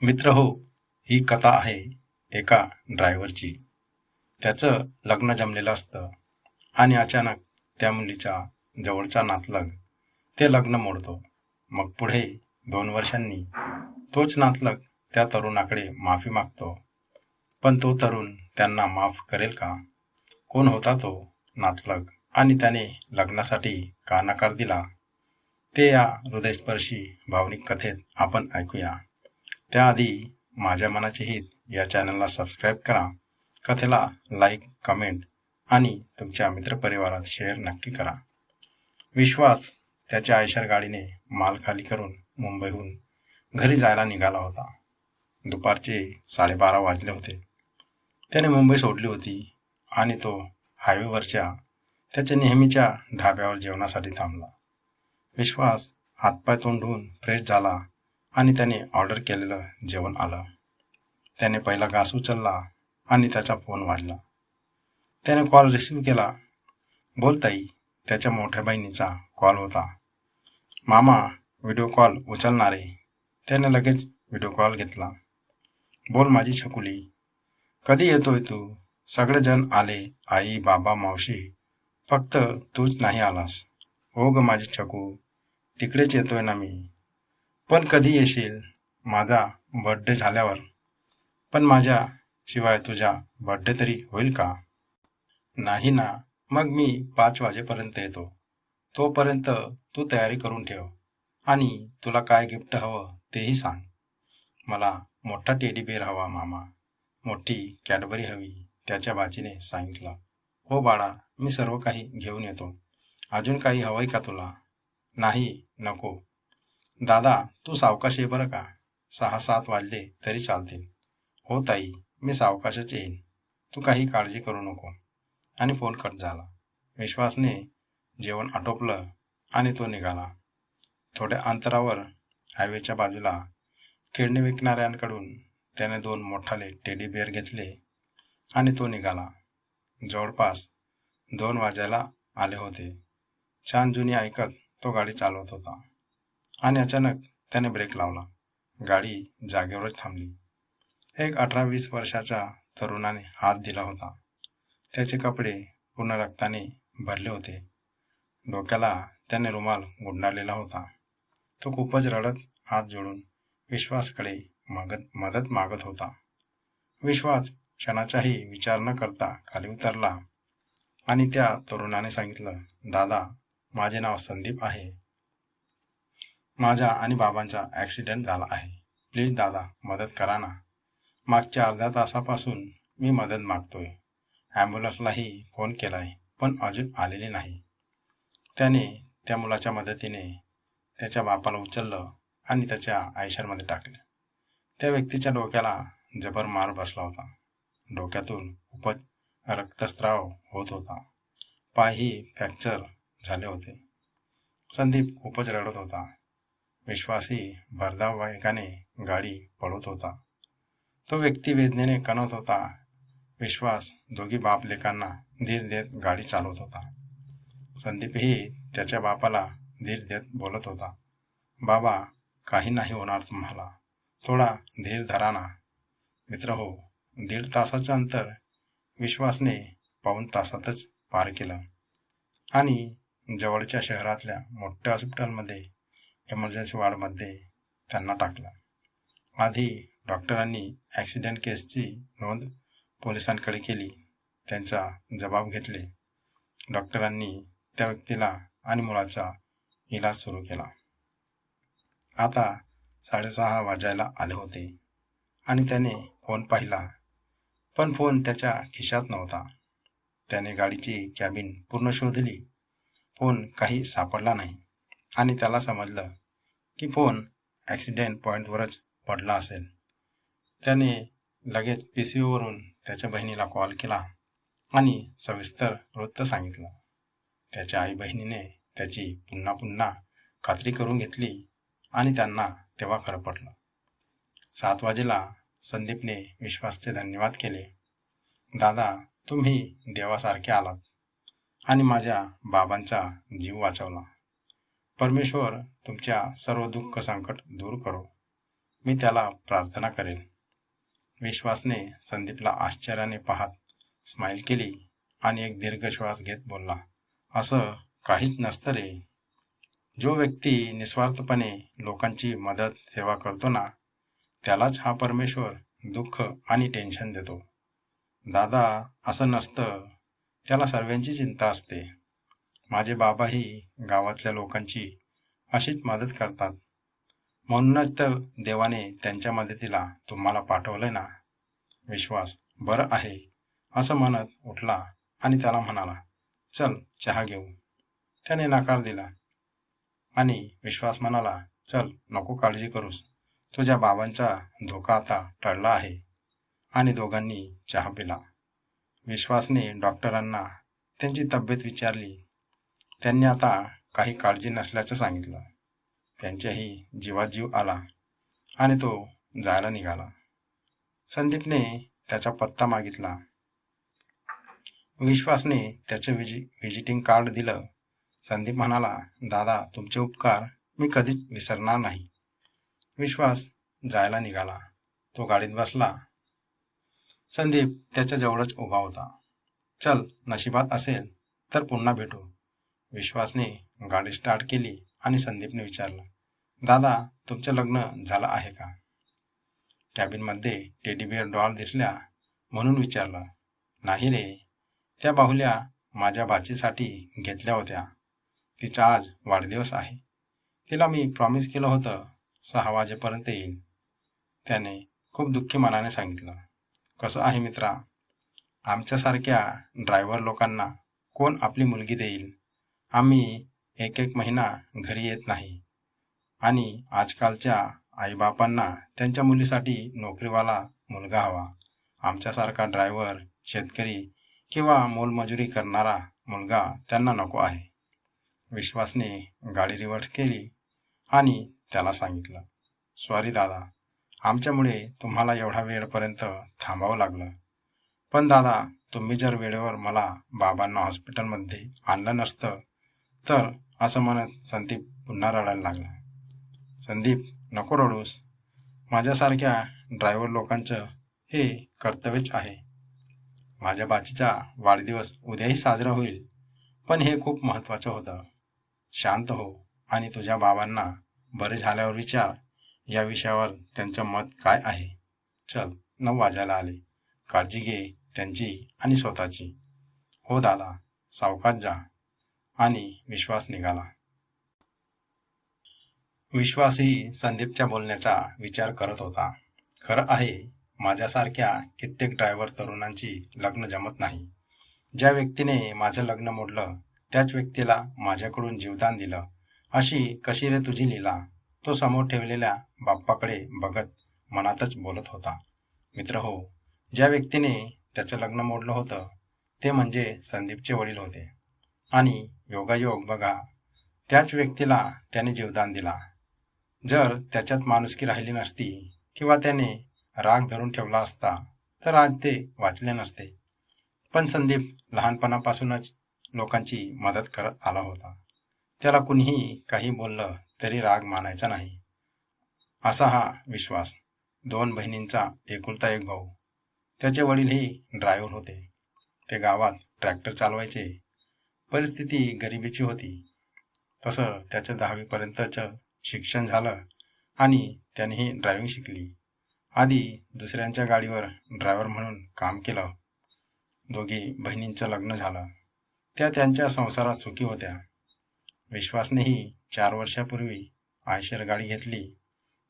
मित्र हो, ही कथा आहे एका ड्रायव्हरची. त्याचं लग्न जमलेलं असतं आणि अचानक त्या मुलीचा जवळचा नातलग ते लग्न मोडतो. मग पुढे 2 वर्षांनी तोच नातलग त्या तरुणाकडे माफी मागतो. पण तो तरुण त्यांना माफ करेल का? कोण होता तो नातलग आणि त्याने लग्नासाठी का नकार दिला? ते या हृदयस्पर्शी भावनिक कथेत आपण ऐकूया. त्याआधी माझ्या मनाचे हित या चॅनलला सबस्क्राईब करा. कथेला लाईक, कमेंट आणि तुमच्या मित्रपरिवारात शेअर नक्की करा. विश्वास त्याच्या आयशर गाडीने माल खाली करून मुंबईहून घरी जायला निघाला होता. दुपारचे 12:30 वाजले होते. त्याने मुंबई सोडली होती आणि तो हायवेवरच्या त्याच्या नेहमीच्या ढाब्यावर जेवणासाठी थांबला. विश्वास हातपाय तोंड धुवून फ्रेश झाला आणि त्याने ऑर्डर केलेलं जेवण आलं. त्याने पहिला घास उचलला आणि त्याचा फोन वाजला. त्याने कॉल रिसीव्ह केला. बोल ताई, त्याच्या मोठ्या बहिणीचा कॉल होता. मामा, व्हिडिओ कॉल उचलणारे. त्याने लगेच व्हिडिओ कॉल घेतला. बोल माझी छकुली, कधी येतोय तू? सगळेजण आले, आई, बाबा, मावशी. फक्त तूच नाही आलास. हो ग माझी छकू, तिकडेच येतोय ना मी. पण कधी येशील? माझा बर्थडे झाल्यावर. पण माझ्या शिवाय तुझा बर्थडे तरी होईल का? नाही ना. मग मी 5 वाजेपर्यंत येतो. तोपर्यंत तू तयारी करून ठेव आणि तुला काय गिफ्ट हवं तेही सांग. मला मोठा टेडी बेअर हवा मामा. मोठी कॅडबरी हवी, त्याच्या बाचीने सांगितलं. हो बाळा, मी सर्व काही घेऊन येतो. अजून काही हवंय का तुला? नाही, नको. दादा, तू सावकाश ये बरं का. 6-7 वाजले तरी चालतील. हो ताई, मी सावकाशच येईन. तू काही काळजी करू नको. आणि फोन कट झाला. विश्वासने जेवण आटोपलं आणि तो निघाला. थोड्या अंतरावर हायवेच्या बाजूला खेळणी विकणाऱ्यांकडून त्याने 2 मोठाले टेडी बेअर घेतले आणि तो निघाला. जवळपास 2 वाजायला आले होते. छान जुनी ऐकत तो गाडी चालवत होता आणि अचानक त्याने ब्रेक लावला. गाडी जागेवरच थांबली. एक 18-20 वर्षाच्या तरुणाने हात दिला होता. त्याचे कपडे पूर्ण रक्ताने भरले होते. डोक्याला त्याने रुमाल गुंडाळलेला होता. तो खूपच रडत हात जोडून विश्वासकडे मदत मागत होता. विश्वास क्षणाचाही विचार न करता खाली उतरला आणि त्या तरुणाने सांगितलं, दादा, माझे नाव संदीप आहे. माझ्या आणि बाबांचा ॲक्सिडेंट झाला आहे. प्लीज दादा, मदत करा ना. मागच्या अर्ध्या तासापासून मी मदत मागतोय. ॲम्ब्युलन्सलाही फोन केलाय, पण अजून आलेली नाही. त्याने त्या मुलाच्या मदतीने त्याच्या बापाला उचललं आणि त्याच्या आयशरमध्ये टाकले. त्या व्यक्तीच्या डोक्याला जबर मार बसला होता. डोक्यातून खूपच रक्तस्राव होत होता. पायही फ्रॅक्चर झाले होते. संदीप खूपच रडत होता. विश्वासही भरधाव वेगाने गाडी पळवत होता. तो व्यक्ती वेदनेने कणवत होता. विश्वास दोघी बाप लेकांना धीर देत गाडी चालवत होता. संदीपही त्याच्या बापाला धीर देत बोलत होता, बाबा, काही नाही होणार तुम्हाला. थोडा धीर धरा ना. मित्र हो, 1.5 तासाचं अंतर विश्वासने पाऊण तासातच पार केलं आणि जवळच्या शहरातल्या मोठ्या हॉस्पिटलमध्ये इमर्जन्सी वॉर्डमध्ये त्यांना टाकलं. आधी डॉक्टरांनी ॲक्सिडेंट केसची नोंद पोलिसांकडे केली. त्यांचा जबाब घेतले. डॉक्टरांनी त्या व्यक्तीला आणि मुलाचा इलाज सुरू केला. आता 6:30 वाजायला आले होते आणि त्याने फोन पाहिला, पण फोन त्याच्या खिशात नव्हता. त्याने गाडीची कॅबिन पूर्ण शोधली. फोन काही सापडला नाही आणि त्याला समजलं की फोन ॲक्सिडेंट पॉईंटवरच पडला असेल. त्याने लगेच PCOवरून त्याच्या बहिणीला कॉल केला आणि सविस्तर वृत्त सांगितलं. त्याच्या आई बहिणीने त्याची पुन्हा पुन्हा खात्री करून घेतली आणि त्यांना तेव्हा खरं पटलं. 7 वाजेला संदीपने विश्वासचे धन्यवाद केले. दादा, तुम्ही देवासारखे आलात आणि माझ्या बाबांचा जीव वाचवला. परमेश्वर तुमच्या सर्व दुःख संकट दूर करो. मी त्याला प्रार्थना करेन. विश्वासने संदीपला आश्चर्याने पाहत स्माईल केली आणि एक दीर्घ श्वास घेत बोलला, असं काहीच नसतं रे. जो व्यक्ती निस्वार्थपणे लोकांची मदत सेवा करतो ना, त्यालाच हा परमेश्वर दुःख आणि टेन्शन देतो. दादा, असं नसतं. त्याला सर्वांची चिंता असते. माझे बाबाही गावातल्या लोकांची अशीच मदत करतात. म्हणूनच तर देवाने त्यांच्या मदतीला तुम्हाला पाठवलंय ना. विश्वास बरं आहे असं म्हणत उठला आणि त्याला म्हणाला, चल चहा घेऊ. त्याने नकार दिला आणि विश्वास म्हणाला, चल नको काळजी करूस, तुझ्या बाबांचा धोका आता टळला आहे. आणि दोघांनी चहा पिला. विश्वासने डॉक्टरांना त्यांची तब्येत विचारली. त्यांनी आता काही काळजी नसल्याचं सांगितलं. त्यांच्याही जीवात जीव आला आणि तो जायला निघाला. संदीपने त्याचा पत्ता मागितला. विश्वासने त्याचे व्हिजिटिंग कार्ड दिलं. संदीप म्हणाला, दादा, तुमचे उपकार मी कधीच विसरणार नाही. विश्वास जायला निघाला. तो गाडीत बसला. संदीप त्याच्या जवळच उभा होता. चल, नशिबात असेल तर पुन्हा भेटू. विश्वासने गाडी स्टार्ट केली आणि संदीपने विचारलं, दादा, तुमचं लग्न झालं आहे का? कॅबिनमध्ये टेडी बिअर डॉल दिसल्या म्हणून विचारलं. नाही रे, त्या बाहुल्या माझ्या भाचीसाठी घेतल्या होत्या. तिचा आज वाढदिवस आहे. तिला मी प्रॉमिस केलं होतं 6 वाजेपर्यंत येईल. त्याने खूप दुःखी मनाने सांगितलं. कसं आहे मित्रा, आमच्यासारख्या ड्रायव्हर लोकांना कोण आपली मुलगी देईल? आम्ही एक महिना घरी येत नाही आणि आजकालच्या आईबापांना त्यांच्या मुलीसाठी नोकरीवाला मुलगा हवा. आमच्यासारखा ड्रायव्हर, शेतकरी किंवा मोलमजुरी करणारा मुलगा त्यांना नको आहे. विश्वासने गाडी रिव्हर्स केली आणि त्याला सांगितलं, सॉरी दादा, आमच्यामुळे तुम्हाला एवढा वेळपर्यंत थांबावं लागलं. पण दादा, तुम्ही जर वेळेवर मला बाबांना हॉस्पिटलमध्ये आणलं नसतं तर, असं म्हणत संदीप पुन्हा रडायला लागला. संदीप, नको रडूस. माझ्यासारख्या ड्रायव्हर लोकांचं हे कर्तव्यच आहे. माझ्या बाचीचा वाढदिवस उद्याही साजरा होईल, पण हे खूप महत्त्वाचं होतं. शांत हो आणि तुझ्या बाबांना बरे झाल्यावर विचार या विषयावर त्यांचं मत काय आहे. चल, 9 वाजायला आले. काळजी घे त्यांची आणि स्वतःची. हो दादा, सावकाश जा. आणि विश्वास निघाला. विश्वासही संदीपच्या बोलण्याचा विचार करत होता. खरं आहे, माझ्यासारख्या कित्येक ड्रायव्हर तरुणांची लग्न जमत नाही. ज्या व्यक्तीने माझं लग्न मोडलं त्याच व्यक्तीला माझ्याकडून जीवदान दिलं. अशी कशी रे तुझी लीला? तो समोर ठेवलेल्या बाप्पाकडे बघत मनातच बोलत होता. मित्र हो, ज्या व्यक्तीने त्याचं लग्न मोडलं होतं ते म्हणजे संदीपचे वडील होते. आणि योगायोग बघा, त्याच व्यक्तीला त्याने जीवदान दिला. जर त्याच्यात माणुसकी राहिली नसती किंवा त्याने राग धरून ठेवला असता तर आज ते वाचले नसते. पण संदीप लहानपणापासूनच लोकांची मदत करत आला होता. त्याला कुणीही काही बोललं तरी राग मानायचा नाही. असा हा विश्वास. 2 बहिणींचा एकुलता एक भाऊ. त्याचे वडीलही ड्रायव्हर होते. ते गावात ट्रॅक्टर चालवायचे. परिस्थिती गरिबीची होती. तसं त्याचं 10वी पर्यंतचं शिक्षण झालं आणि त्यानेही ड्रायव्हिंग शिकली. आधी दुसऱ्यांच्या गाडीवर ड्रायव्हर म्हणून काम केलं. दोघी बहिणींचं लग्न झालं. त्या त्यांच्या संसारात सुखी होत्या. विश्वासनेही 4 वर्षापूर्वी आयशर गाडी घेतली.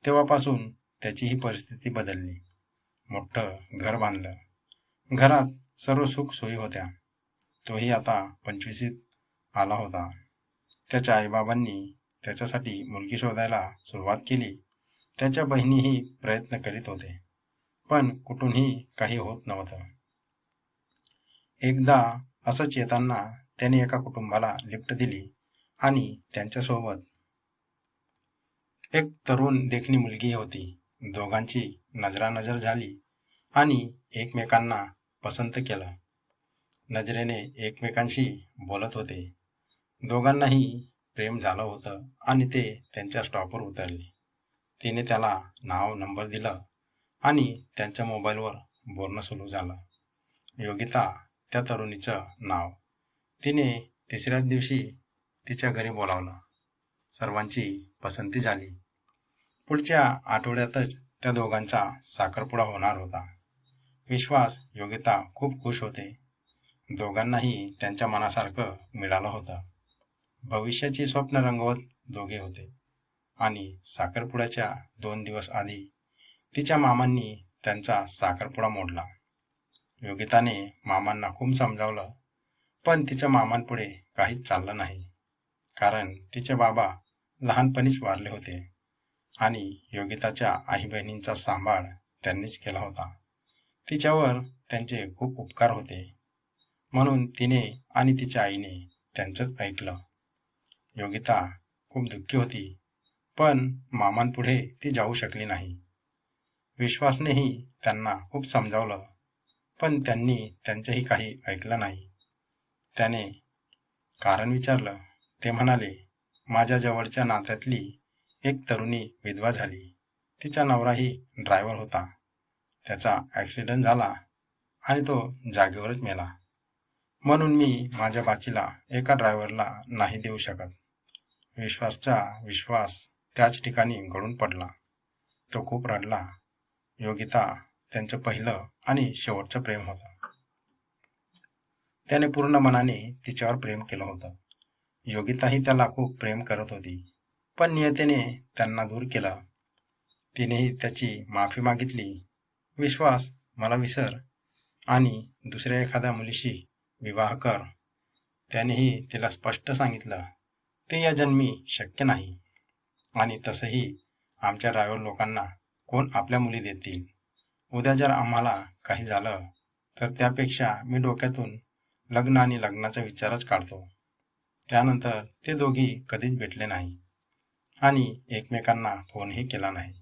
तेव्हापासून त्याची ही परिस्थिती बदलली. मोठं घर बांधलं. घरात सर्व सुख सोयी होत्या. तोही आता 25शीत आला होता. त्याच्या आईबाबांनी त्याच्यासाठी मुलगी शोधायला सुरुवात केली. त्याच्या बहिणीही प्रयत्न करीत होते, पण कुठूनही काही होत नव्हतं. एकदा असंच येताना त्याने एका कुटुंबाला लिफ्ट दिली आणि त्यांच्यासोबत एक तरुण देखणी मुलगी होती. दोघांची नजरानजर झाली आणि एकमेकांना पसंत केलं. नजरेने एकमेकांशी बोलत होते. दोघांनाही प्रेम झालं होतं आणि ते त्यांच्या स्टॉपवर उतरले. तिने त्याला नाव नंबर दिलं आणि त्यांच्या मोबाईलवर बोलणं सुरू झालं. योगिता त्या तरुणीचं नाव. तिने तिसऱ्याच दिवशी तिच्या घरी बोलावलं. सर्वांची पसंती झाली. पुढच्या आठवड्यातच त्या दोघांचा साखरपुडा होणार होता. विश्वास, योगिता खूप खुश होते. दोघांनाही त्यांच्या मनासारखं मिळालं होतं. भविष्याची स्वप्न रंगवत दोघे होते. आणि साखरपुड्याच्या 2 दिवस आधी तिच्या मामांनी त्यांचा साखरपुडा मोडला. योगिताने मामांना खूप समजावलं, पण तिच्या मामांपुढे काहीच चाललं नाही. कारण तिचे बाबा लहानपणीच वारले होते आणि योगिताच्या आई बहिणींचा सांभाळ त्यांनीच केला होता. तिच्यावर त्यांचे खूप उपकार होते, म्हणून तिने आणि तिच्या आईने त्यांचंच ऐकलं. योगिता खूप दुःखी होती, पण मामांपुढे ती जाऊ शकली नाही. विश्वासनेही त्यांना खूप समजावलं, पण त्यांनी त्यांचेही काही ऐकलं नाही. त्याने कारण विचारलं. ते म्हणाले, माझ्या जवळच्या नात्यातली एक तरुणी विधवा झाली. तिचा नवराही ड्रायव्हर होता. त्याचा ॲक्सिडेंट झाला आणि तो जागेवरच मेला. म्हणून मी माझ्या बाचीला एका ड्रायव्हरला नाही देऊ शकत. विश्वासचा विश्वास त्याच ठिकाणी गळून पडला. तो खूप रडला. योगिता त्यांचं पहिलं आणि शेवटचं प्रेम होतं. त्याने पूर्ण मनाने तिच्यावर प्रेम केलं होतं. योगिताही त्याला खूप प्रेम करत होती, पण नियतीने त्यांना दूर केलं. तिनेही त्याची माफी मागितली. विश्वास, मला विसर आणि दुसऱ्या एखाद्या मुलीशी विवाह कर. त्यानेही तिला स्पष्ट सांगितलं, ते या जन्मी शक्य नाही. आणि तसंही आमच्या ड्रायव्हर लोकांना कोण आपल्या मुली देतील. उद्या जर आम्हाला काही झालं तर त्यापेक्षा मी डोक्यातून लग्न आणि लग्नाचा विचारच काढतो. त्यानंतर ते दोघी कधीच भेटले नाही आणि एकमेकांना फोनही केला नाही.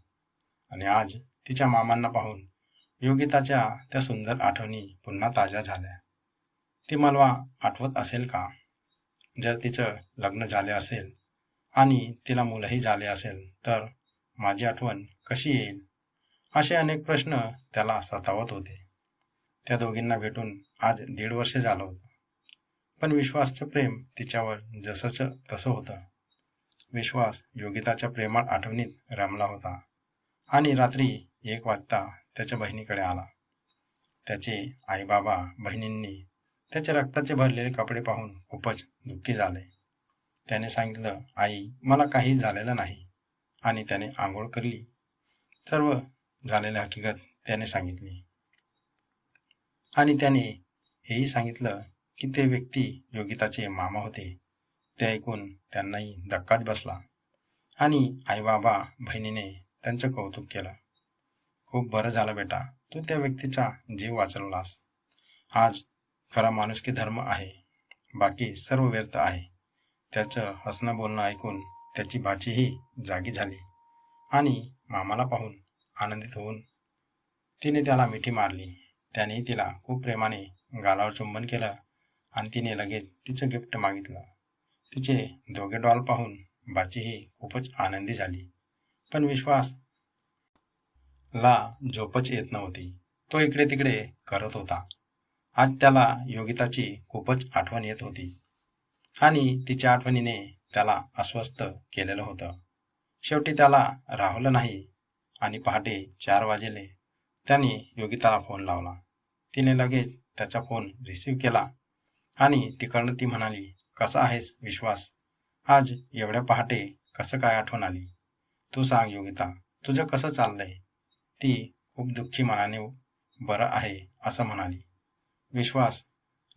आणि आज तिच्या मामांना पाहून योगिताच्या त्या सुंदर आठवणी पुन्हा ताज्या झाल्या. ती मला आठवत असेल का? जर तिचं लग्न झाले असेल आणि तिला मुलंही झाले असेल तर माझी आठवण कशी येईल? असे अनेक प्रश्न त्याला सतावत होते. त्या दोघींना भेटून आज 1.5 वर्ष झालं होतं. पण विश्वासचं प्रेम तिच्यावर जसंच तसं होतं. विश्वास योगिताच्या प्रेमळ आठवणीत रमला होता आणि रात्री 1 वाजता त्याच्या बहिणीकडे आला. त्याचे आईबाबा बहिणींनी त्याचे रक्ताचे भरलेले कपडे पाहून खूपच दुःखी झाले. त्याने सांगितलं, आई, मला काही झालेलं नाही. आणि त्याने आंघोळ केली. सर्व झालेली हकीकत त्याने सांगितली. आणि त्याने हेही सांगितलं की ते व्यक्ती योगिताचे मामा होते. ते ऐकून त्यांनाही धक्काच बसला आणि आईबाबा बहिणीने त्यांचं कौतुक केलं. खूप बरं झालं बेटा, तू त्या व्यक्तीचा जीव वाचवलास. आज खरा माणुसकी धर्म आहे, बाकी सर्व व्यर्थ आहे. त्याचं हसणं बोलणं ऐकून त्याची बाचीही जागी झाली आणि मामाला पाहून आनंदित होऊन तिने त्याला मिठी मारली. त्यानेही तिला खूप प्रेमाने गालावर चुंबन केलं आणि तिने लगेच तिचं गिफ्ट मागितलं. तिचे दोघे डॉल पाहून बाचीही खूपच आनंदी झाली. पण विश्वास ला झोपच येत नव्हती. तो इकडे तिकडे करत होता. आज त्याला योगिताची खूपच आठवण येत होती आणि तिच्या आठवणीने त्याला अस्वस्थ केलेलं होतं. शेवटी त्याला राहवलं नाही आणि पहाटे 4 वाजेले त्याने योगिताला फोन लावला. तिने लगेच त्याचा फोन रिसीव्ह केला आणि तिकडनं ती म्हणाली, कसा आहेस विश्वास? आज एवढ्या पहाटे कसं काय आठवण आली? तू सांग योगिता, तुझं कसं चाललंय? ती खूप दुःखी मनाने बरं आहे असं म्हणाली. विश्वास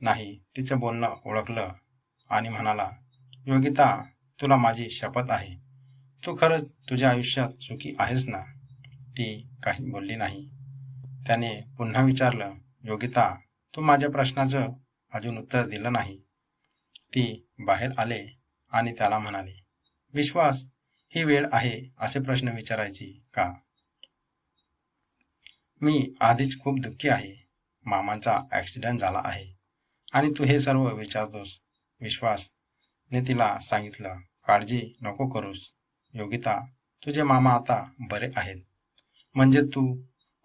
नाही तिचं बोलणं ओळखलं आणि म्हणाला, योगिता, तुला माझी शपथ आहे, तू खरंच तुझ्या आयुष्यात सुखी आहेस ना? ती काही बोलली नाही. त्याने पुन्हा विचारलं, योगिता, तू माझ्या प्रश्नाचं अजून उत्तर दिलं नाही. ती बाहेर आले आणि त्याला म्हणाले, विश्वास, ही वेळ आहे असे प्रश्न विचारायची का? मी आधीच खूप दुःखी आहे. मामांचा ॲक्सिडेंट झाला आहे आणि तू हे सर्व विचारतोस. विश्वासने तिला सांगितलं, काळजी नको करूस. योगिता, तुझे मामा आता बरे आहेत. म्हणजे तू?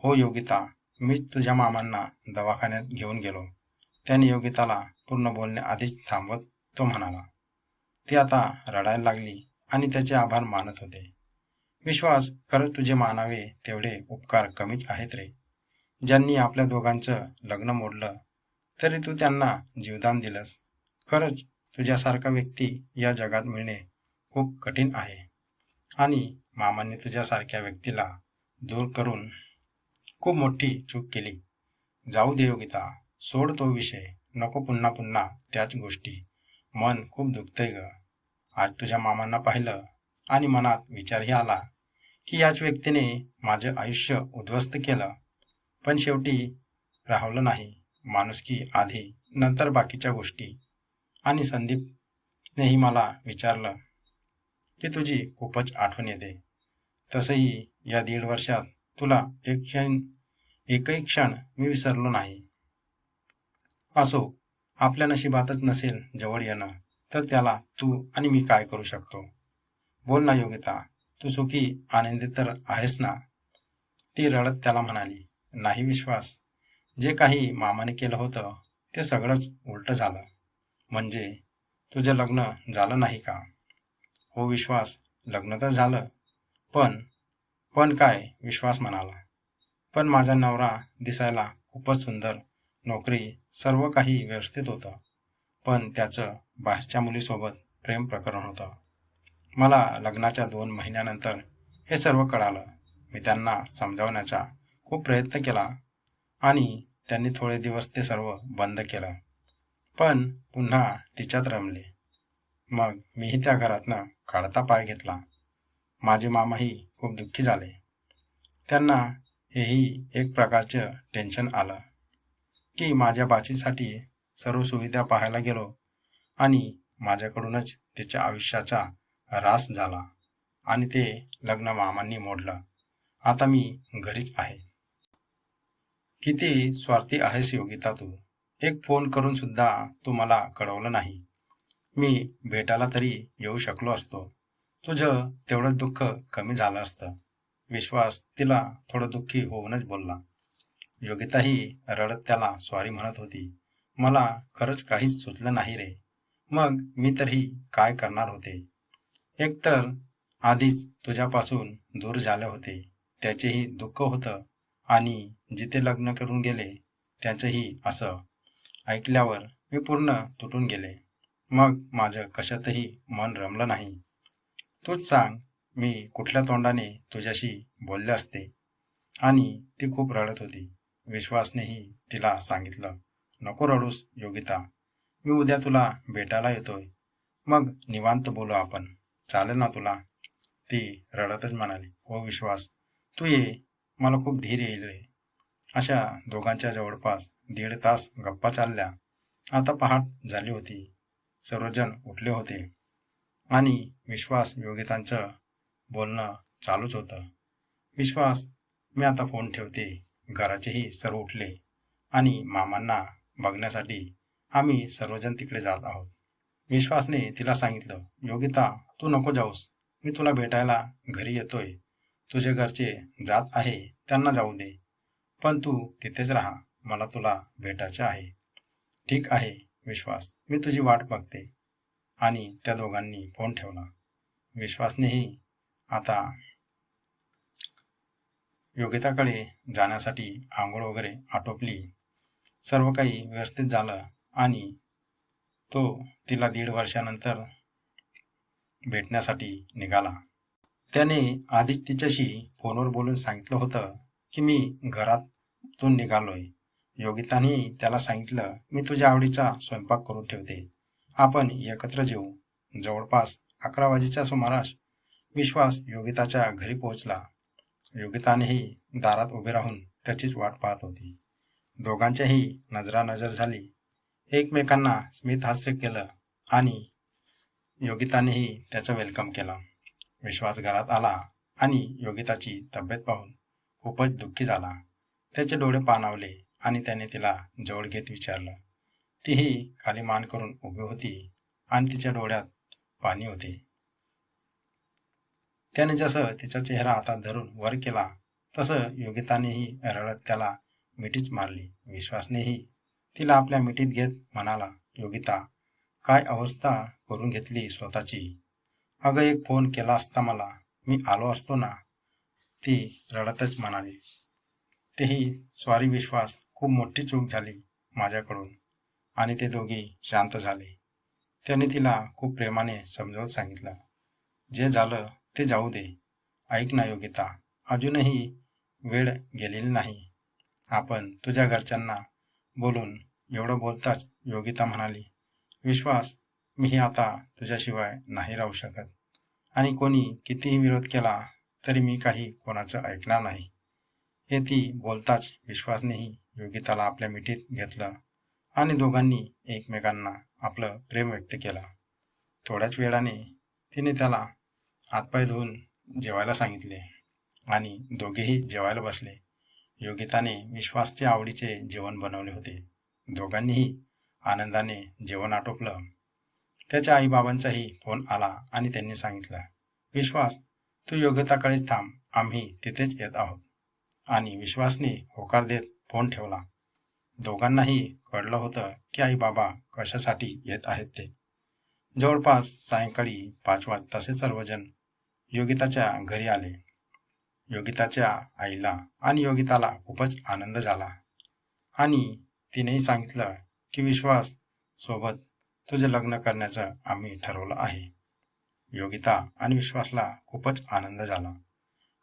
हो योगिता, मीच तुझ्या मामांना दवाखान्यात घेऊन गेलो. त्याने योगिताला पूर्ण बोलण्याआधीच थांबवत तो म्हणाला. ती आता रडायला लागली आणि त्याचे आभार मानत होते. विश्वास, खरंच तुझे मानावे तेवढे उपकार कमीच आहेत रे. ज्यांनी आपल्या दोघांचं लग्न मोडलं तरी तू त्यांना जीवदान दिलंस. खरंच तुझ्यासारखा व्यक्ती या जगात मिळणे खूप कठीण आहे आणि मामांनी तुझ्यासारख्या व्यक्तीला दूर करून खूप मोठी चूक केली. जाऊ दे योगिता, सोड तो विषय. नको पुन्हा पुन्हा त्याच गोष्टी. मन खूप दुखतंय ग. आज तुझ्या मामांना पाहिलं आणि मनात विचारही आला की याच व्यक्तीने माझं आयुष्य उद्ध्वस्त केलं. पण शेवटी राहवलं नाही. माणुसकी आधी, नंतर बाकीच्या गोष्टी. आणि संदीपनेही मला विचारलं की तुझी खूपच आठवण येते. तसंही या 1.5 वर्षात तुला एकही क्षण मी विसरलो नाही. असो, आपल्या नशिबातच नसेल जवळ येणं, तर त्याला तू आणि मी काय करू शकतो? बोल ना योगिता, तू सुखी आनंदी तर आहेस ना? ती रडत त्याला म्हणाली. नाही विश्वास, जे काही मामाने केलं होतं ते सगळंच उलटं झालं. म्हणजे तुझं लग्न झालं नाही का? हो विश्वास, लग्न तर झालं. पण पण काय? विश्वास म्हणाला. पण माझा नवरा दिसायला खूपच सुंदर, नोकरी, सर्व काही व्यवस्थित होतं. पण त्याचं बाहेरच्या मुलीसोबत प्रेम प्रकरण होतं. मला लग्नाच्या 2 महिन्यानंतर हे सर्व कळालं. मी त्यांना समजावण्याचा खूप प्रयत्न केला आणि त्यांनी थोडे दिवस ते सर्व बंद केलं. पण पुन्हा तिच्यात रमले. मग मीही त्या घरातनं काढता पाय घेतला. माझे मामाही खूप दुःखी झाले. त्यांना हेही एक प्रकारचं टेन्शन आलं की माझ्या बाचीसाठी सर्व सुविधा पाहायला गेलो आणि माझ्याकडूनच तिच्या आयुष्याचा ऱ्हास झाला आणि ते लग्न मामांनी मोडलं. आता मी घरीच आहे. किती स्वार्थी आहेस योगिता तू. एक फोन करून सुद्धा तू मला कळवलं नाही. मी भेटायला तरी येऊ शकलो असतो. तुझं तेवढंच दुःख कमी झालं असतं. विश्वास तिला थोडं दुःखी होऊनच बोलला. योगिताही रडत त्याला सॉरी म्हणत होती. मला खरंच काहीच सुचलं नाही रे. मग मी तरी काय करणार होते. एकतर आधीच तुझ्यापासून दूर झाले होते. त्याचेही दुःख होतं आणि जिथे लग्न करून गेले त्याचंही असं ऐकल्यावर मी पूर्ण तुटून गेले. मग माझं कशातही मन रमलं नाही. तूच सांग, मी कुठल्या तोंडाने तुझ्याशी बोलले असते. आणि ती खूप रडत होती. विश्वासनेही तिला सांगितलं, नको रडूस योगिता, मी उद्या तुला भेटायला येतोय. मग निवांत बोलू आपण. चालेल ना तुला? ती रडतच म्हणाली, हो विश्वास, तू ये, मला खूप धीर येईल रे. अशा दोघांच्या जवळपास 1.5 तास गप्पा चालल्या. आता पहाट झाली होती. सर्वजण उठले होते आणि विश्वास योगितांचं बोलणं चालूच होतं. विश्वास, मी आता फोन ठेवते. घराचेही सर्व उठले आणि मामांना बघण्यासाठी आम्ही सर्वजण तिकडे जात आहोत. विश्वासने तिला सांगितलं, योगिता तू नको जाऊस. मी तुला भेटायला घरी येतोय. तुझे घरचे जात आहे त्यांना जाऊ दे. पण तू तिथेच राहा. मला तुला भेटायचे आहे. ठीक आहे विश्वास, मी तुझी वाट बघते. आणि त्या दोघांनी फोन ठेवला. विश्वासनेही आता योगिताकडे जाण्यासाठी आंघोळ वगैरे आटोपली. सर्व काही व्यवस्थित झालं आणि तो तिला 1.5 वर्षानंतर भेटण्यासाठी निघाला. त्याने आधीच तिच्याशी फोनवर बोलून सांगितलं होतं की मी घरातून निघालोय. योगिताने त्याला सांगितलं, मी तुझ्या आवडीचा स्वयंपाक करून ठेवते. आपण एकत्र जेवू. जवळपास 11 वाजेच्या सुमारास विश्वास योगिताच्या घरी पोहोचला. योगितानेही दारात उभे राहून त्याचीच वाट पाहत होती. दोघांच्याही नजरानजर झाली. एकमेकांना स्मित हास्य केलं आणि योगितानेही त्याचं वेलकम केलं. विश्वास घरात आला आणि योगिताची तब्येत पाहून खूपच दुःखी झाला. त्याचे डोळे पाणावले आणि त्याने तिला जवळ घेत विचारलं. तीही खाली मान करून उभी होती आणि तिच्या डोळ्यात पाणी होते. त्याने जसं तिचा चेहरा हातात धरून वर केला तसं योगितानेही रडत त्याला मिठीच मारली. विश्वासनेही तिला आपल्या मिठीत घेत म्हणाला, योगिता, काय अवस्था करून घेतली स्वतःची. अगं, एक फोन केला असता मला, मी आलो असतो ना. ती रडतच म्हणाली. तेही सॉरी विश्वास, खूप मोठी चूक झाली माझ्याकडून. आणि ते दोघी शांत झाले. त्याने तिला खूप प्रेमाने समजावून सांगितलं, जे झालं ते जाऊ दे. ऐक ना योगिता, अजूनही वेळ गेलेली नाही. आपण तुझ्या घरच्यांना बोलून. एवढं बोलताच योगिता म्हणाली, विश्वास, मीही आता तुझ्याशिवाय नाही राहू शकत. आणि कोणी कितीही विरोध केला तरी मी काही कोणाचं ऐकणार नाही. हे ती बोलताच विश्वासनेही योगिताला आपल्या मिठीत घेतलं आणि दोघांनी एकमेकांना आपलं प्रेम व्यक्त केलं. थोड्याच वेळाने तिने त्याला हातपाय धुवून जेवायला सांगितले आणि दोघेही जेवायला बसले. योगिताने विश्वासच्या आवडीचे जेवण बनवले होते. दोघांनीही आनंदाने जेवण आटोपलं. त्याच्या आईबाबांचाही फोन आला आणि त्यांनी सांगितलं, विश्वास, तू योगिताकडेच थांब, आम्ही तिथेच येत आहोत. आणि विश्वासने होकार देत फोन ठेवला. दोघांनाही कळलं होतं की आई बाबा कशासाठी येत आहेत ते. जवळपास सायंकाळी 5 वाजताचे सर्वजण योगिताच्या घरी आले. योगिताच्या आईला आणि योगिताला खूपच आनंद झाला आणि तिनेही सांगितलं की विश्वास सोबत तुझे लग्न करण्याचं आम्ही ठरवलं आहे. योगिता आणि विश्वासला खूपच आनंद झाला,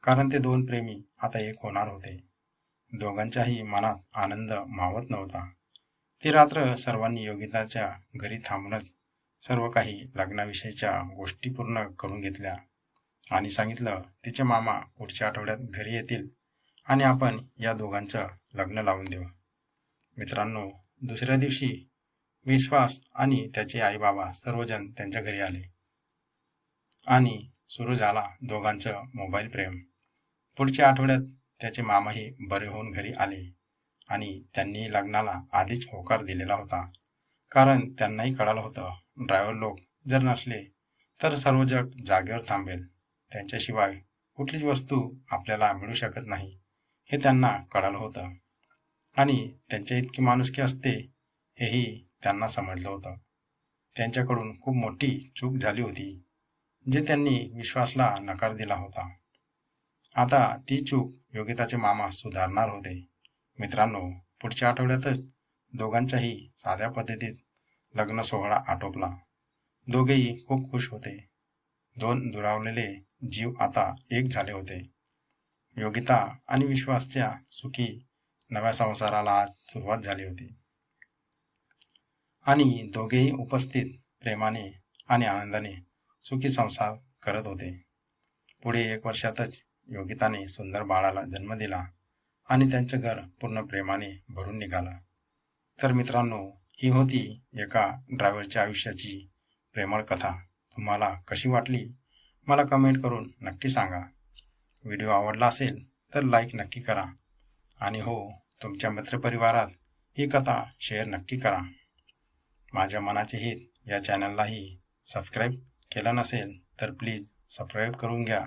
कारण ते दोन प्रेमी आता एक होणार होते. दोघांच्याही मनात आनंद मावत नव्हता. ती रात्र सर्वांनी योगिताच्या घरी थांबूनच सर्व काही लग्नाविषयीच्या गोष्टी पूर्ण करून घेतल्या आणि सांगितलं तिचे मामा पुढच्या आठवड्यात घरी येतील आणि आपण या दोघांचं लग्न लावून देऊ. मित्रांनो, दुसऱ्या दिवशी विश्वास आणि त्याचे आई बाबा सर्वजण त्यांच्या घरी आले आणि सुरू झाला दोघांचं मोबाईल प्रेम. पुढच्या आठवड्यात त्याचे मामाही बरे होऊन घरी आले आणि त्यांनी लग्नाला आधीच होकार दिलेला होता, कारण त्यांनाही कळालं होतं ड्रायव्हर लोक जर नसले तर सर्व जग जागेवर थांबेल. त्यांच्याशिवाय कुठलीच वस्तू आपल्याला मिळू शकत नाही हे त्यांना कळालं होतं आणि त्यांच्या इतकी माणुसकी असते हेही त्यांना समजलं होतं. त्यांच्याकडून खूप मोठी चूक झाली होती, जे त्यांनी विश्वासला नकार दिला होता. आता ती चूक योगिताचे मामा सुधारणार होते. मित्रांनो, पुढच्या आठवड्यातच दोघांच्याही साध्या पद्धतीत लग्न सोहळा आटोपला. दोघेही खूप खुश होते. दोन दुरावलेले जीव आता एक झाले होते. योगिता आणि विश्वासच्या सुखी नव्या संसाराला आज सुरुवात झाली होती आणि दोघेही उपस्थित प्रेमाने आणि आनंदाने सुखी संसार करत होते. पुढे 1 वर्षातच योगिताने सुंदर बाळाला जन्म दिला आणि त्यांचं घर पूर्ण प्रेमाने भरून निघालं. तर मित्रांनो, ही होती एका ड्रायव्हरच्या आयुष्याची प्रेमळ कथा. तुम्हाला कशी वाटली मला कमेंट करून नक्की सांगा. व्हिडिओ आवडला असेल तर लाईक नक्की करा आणि हो, तुमच्या मित्रपरिवारात ही कथा शेअर नक्की करा. माझ्या मनाचे हित या चॅनललाही सबस्क्राईब केलं नसेल तर प्लीज सबस्क्राईब करून घ्या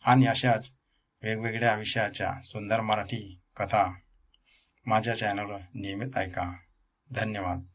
आणि अशाच वेगवेगळ्या विषयाच्या सुंदर मराठी कथा माझ्या चॅनलवर नियमित ऐका. धन्यवाद.